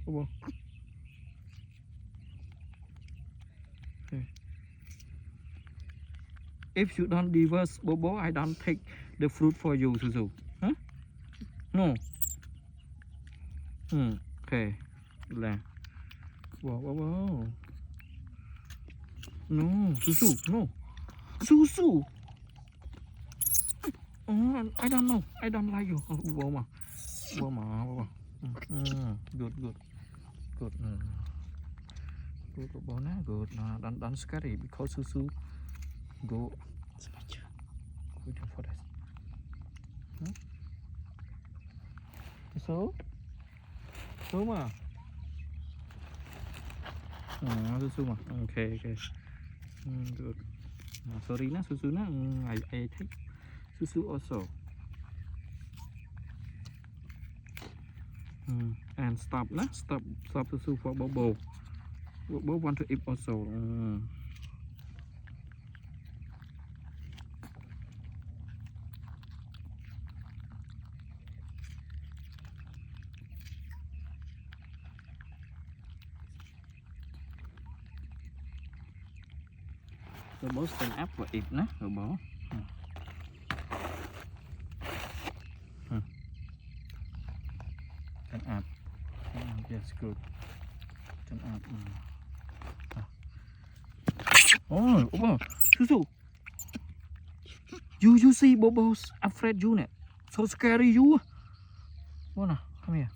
Bobo. Okay. If you don't divorce Bobo, I don't take the fruit for you, Susu. Huh? No. Okay. Là. Bobo. No, Susu. No. Susu. Oh, I don't know. I don't like you. Bobo mà. Bobo mà. Bobo. Good, good, good. Good, Bobo na. Good. Don't scary because Susu go. Waiting for this. So mà. Susu mà. Okay, okay. Good. Sorry na, Susu na. I take Susu also. And stop na. Stop Susu for Bobo. Bobo want to eat also. Bobo stand up và eat na. Bobo. Stand up. Yes, good. Stand up. Oh, Bobo. Susu. You see Bobo's afraid you net. So scary you. Bona, come here.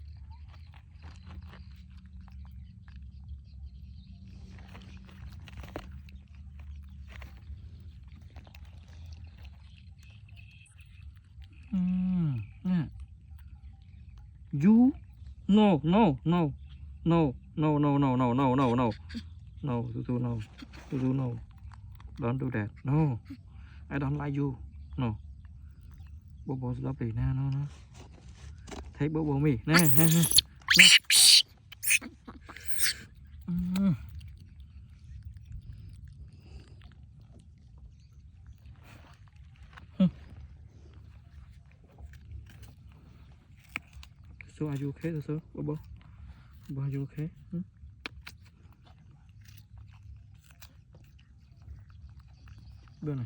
Yeah. You no Susu no. Susu no. Don't do that. No. I don't like you. No. Bobo's lovely. No. Take Bobo me. Nè. So are you okay, sir? Bobo? Bobo, are you okay? Bên này.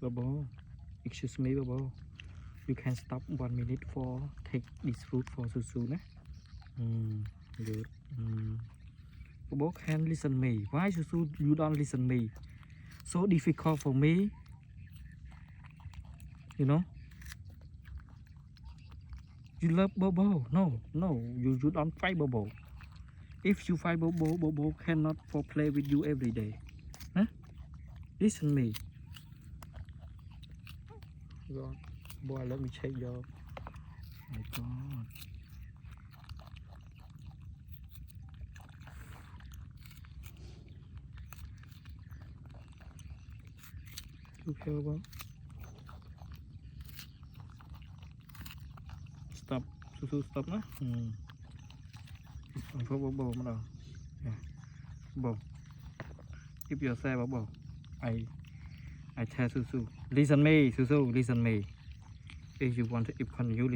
Bobo. Excuse me, Bobo. You can stop 1 minute for take this fruit for Susu, né? Good. Bobo can listen me. Why Susu you don't listen me? So difficult for me. You know? You love Bobo. No. You don't fight Bobo. If you fight Bobo, Bobo cannot for play with you every day. Huh? Listen me. God. Boy, let me check your. My God. You care about? Stop. Susu stop na. For Bobo mà đâu. Bo. Keep yourself, Bo. I tell Susu. Listen me, Susu. Listen me. If you want to, if can you listen.